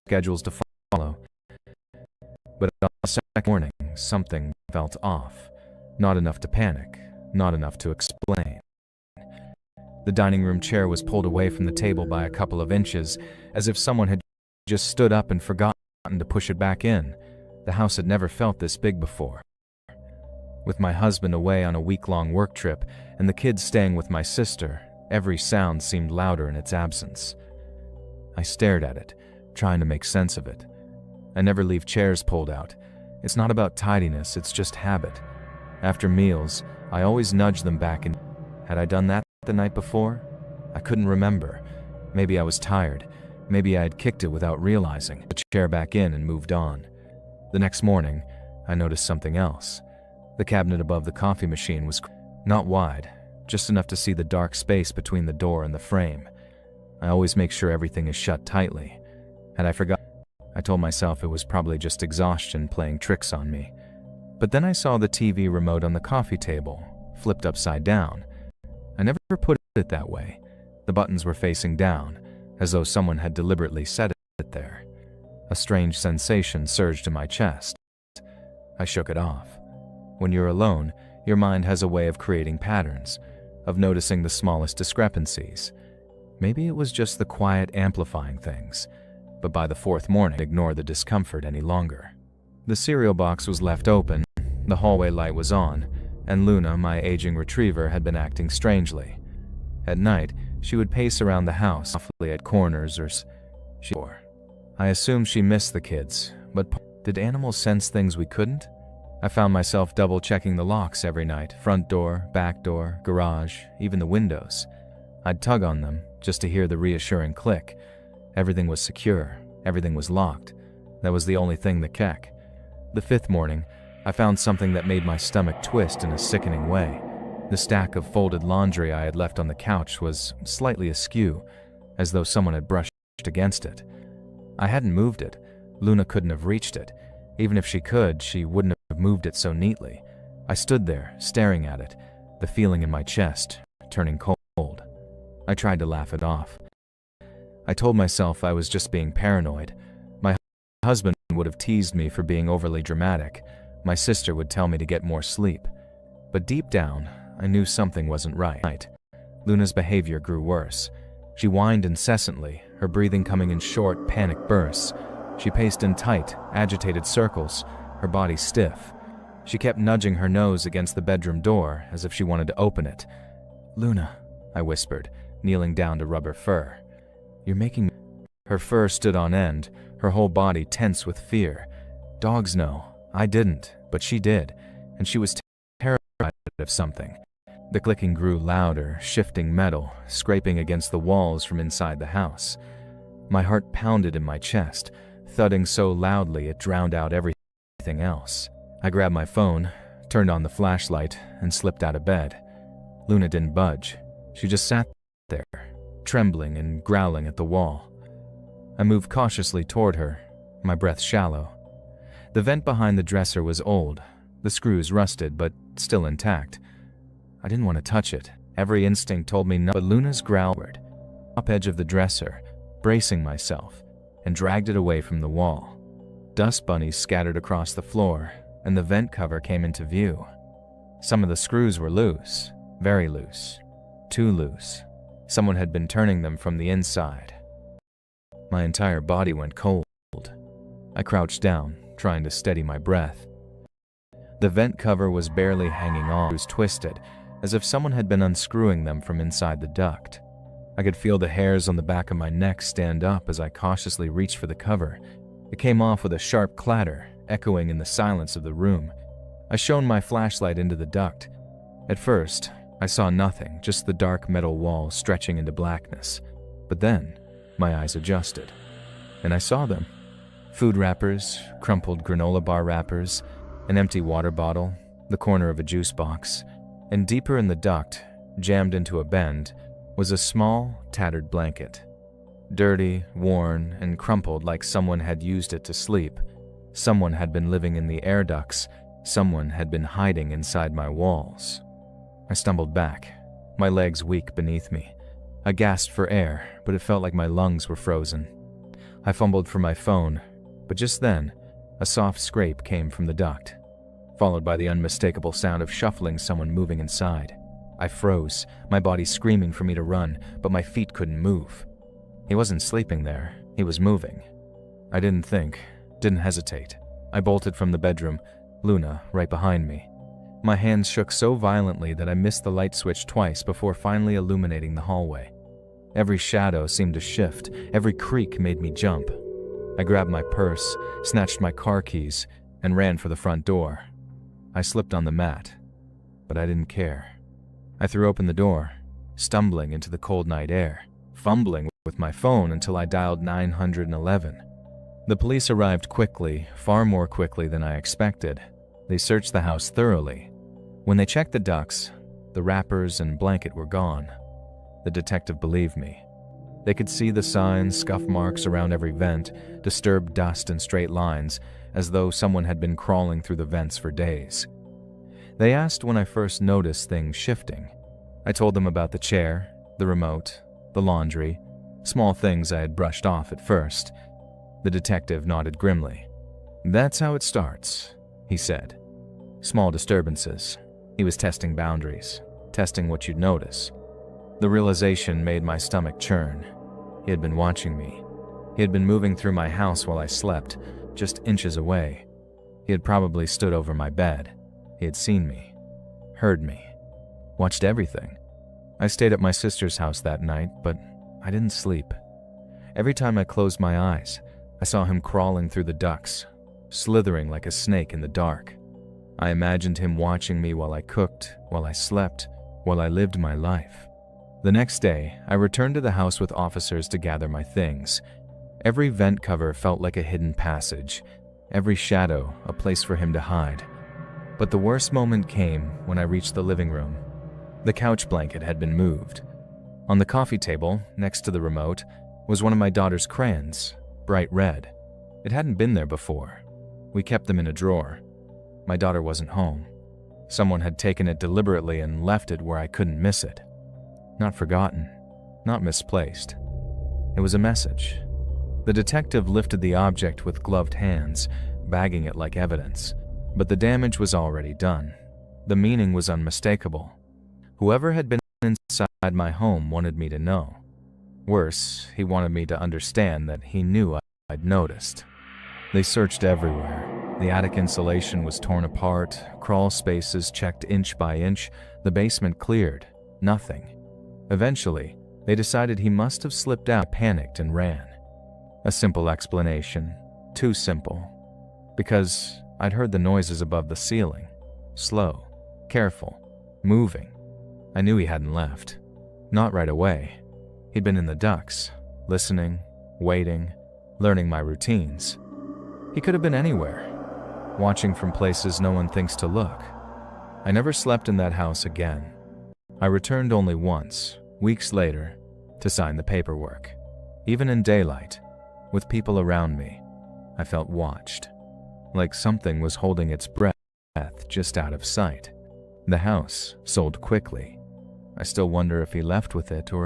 schedules to follow. But on the second morning, something felt off. Not enough to panic, not enough to explain. The dining room chair was pulled away from the table by a couple of inches, as if someone had just stood up and forgotten to push it back in. The house had never felt this big before. With my husband away on a week-long work trip and the kids staying with my sister, every sound seemed louder in its absence. I stared at it, trying to make sense of it. I never leave chairs pulled out. It's not about tidiness, it's just habit. After meals, I always nudge them back in. Had I done that the night before? I couldn't remember. Maybe I was tired. Maybe I had kicked it without realizing. Put the chair back in and moved on. The next morning, I noticed something else. The cabinet above the coffee machine was not wide, just enough to see the dark space between the door and the frame. I always make sure everything is shut tightly. Had I forgotten? I told myself it was probably just exhaustion playing tricks on me. But then I saw the TV remote on the coffee table, flipped upside down. I never put it that way. The buttons were facing down, as though someone had deliberately set it there. A strange sensation surged in my chest. I shook it off. When you're alone, your mind has a way of creating patterns, of noticing the smallest discrepancies. Maybe it was just the quiet amplifying things, but by the fourth morning, I didn't ignore the discomfort any longer. The cereal box was left open, the hallway light was on, and Luna, my aging retriever, had been acting strangely. At night, she would pace around the house, softly at corners or I assumed she missed the kids, but did animals sense things we couldn't? I found myself double-checking the locks every night, front door, back door, garage, even the windows. I'd tug on them, just to hear the reassuring click. Everything was secure, everything was locked. That was the only thing that kept. The fifth morning, I found something that made my stomach twist in a sickening way. The stack of folded laundry I had left on the couch was slightly askew, as though someone had brushed against it. I hadn't moved it. Luna couldn't have reached it. Even if she could, she wouldn't have moved it so neatly. I stood there, staring at it, the feeling in my chest turning cold. I tried to laugh it off. I told myself I was just being paranoid. My husband would have teased me for being overly dramatic. My sister would tell me to get more sleep. But deep down, I knew something wasn't right. Luna's behavior grew worse. She whined incessantly, her breathing coming in short, panic bursts. She paced in tight, agitated circles, her body stiff. She kept nudging her nose against the bedroom door as if she wanted to open it. "Luna," I whispered, kneeling down to rub her fur. "You're making me..." Her fur stood on end, her whole body tense with fear. Dogs know. I didn't, but she did, and she was terrified of something. The clicking grew louder, shifting metal, scraping against the walls from inside the house. My heart pounded in my chest, thudding so loudly it drowned out everything else. I grabbed my phone, turned on the flashlight, and slipped out of bed. Luna didn't budge. She just sat there, trembling and growling at the wall. I moved cautiously toward her, my breath shallow. The vent behind the dresser was old, the screws rusted but still intact. I didn't want to touch it. Every instinct told me no, but Luna's growl word. Top edge of the dresser, bracing myself, and dragged it away from the wall. Dust bunnies scattered across the floor, and the vent cover came into view. Some of the screws were loose, very loose, too loose. Someone had been turning them from the inside. My entire body went cold. I crouched down, trying to steady my breath. The vent cover was barely hanging on. It was twisted, as if someone had been unscrewing them from inside the duct. I could feel the hairs on the back of my neck stand up as I cautiously reached for the cover. It came off with a sharp clatter, echoing in the silence of the room. I shone my flashlight into the duct. At first, I saw nothing, just the dark metal wall stretching into blackness. But then, my eyes adjusted, and I saw them. Food wrappers, crumpled granola bar wrappers, an empty water bottle, the corner of a juice box, and deeper in the duct, jammed into a bend, was a small, tattered blanket. Dirty, worn, and crumpled like someone had used it to sleep. Someone had been living in the air ducts. Someone had been hiding inside my walls. I stumbled back, my legs weak beneath me. I gasped for air, but it felt like my lungs were frozen. I fumbled for my phone, but just then, a soft scrape came from the duct, followed by the unmistakable sound of shuffling someone moving inside. I froze, my body screaming for me to run, but my feet couldn't move. He wasn't sleeping there, he was moving. I didn't think, didn't hesitate. I bolted from the bedroom, Luna right behind me. My hands shook so violently that I missed the light switch twice before finally illuminating the hallway. Every shadow seemed to shift, every creak made me jump. I grabbed my purse, snatched my car keys, and ran for the front door. I slipped on the mat, but I didn't care. I threw open the door, stumbling into the cold night air, fumbling with my phone until I dialed 911. The police arrived quickly, far more quickly than I expected. They searched the house thoroughly. When they checked the ducts, the wrappers and blanket were gone. The detective believed me. They could see the signs, scuff marks around every vent, disturbed dust and straight lines, as though someone had been crawling through the vents for days. They asked when I first noticed things shifting. I told them about the chair, the remote, the laundry, small things I had brushed off at first. The detective nodded grimly. "That's how it starts," he said. "Small disturbances." He was testing boundaries, testing what you'd notice. The realization made my stomach churn. He had been watching me. He had been moving through my house while I slept, just inches away. He had probably stood over my bed. He had seen me, heard me, watched everything. I stayed at my sister's house that night, but I didn't sleep. Every time I closed my eyes, I saw him crawling through the ducts, slithering like a snake in the dark. I imagined him watching me while I cooked, while I slept, while I lived my life. The next day, I returned to the house with officers to gather my things. Every vent cover felt like a hidden passage, every shadow a place for him to hide. But the worst moment came when I reached the living room. The couch blanket had been moved. On the coffee table, next to the remote, was one of my daughter's crayons, bright red. It hadn't been there before. We kept them in a drawer. My daughter wasn't home. Someone had taken it deliberately and left it where I couldn't miss it. Not forgotten, not misplaced. It was a message. The detective lifted the object with gloved hands, bagging it like evidence. But the damage was already done. The meaning was unmistakable. Whoever had been inside my home wanted me to know. Worse, he wanted me to understand that he knew I'd noticed. They searched everywhere. The attic insulation was torn apart, crawl spaces checked inch by inch, the basement cleared. Nothing. Eventually, they decided he must have slipped out, panicked, and ran. A simple explanation. Too simple. Because I'd heard the noises above the ceiling. Slow, careful, moving. I knew he hadn't left. Not right away. He'd been in the ducts, listening, waiting, learning my routines. He could have been anywhere, watching from places no one thinks to look. I never slept in that house again. I returned only once, weeks later, to sign the paperwork. Even in daylight, with people around me, I felt watched, like something was holding its breath just out of sight. The house sold quickly. I still wonder if he left with it or if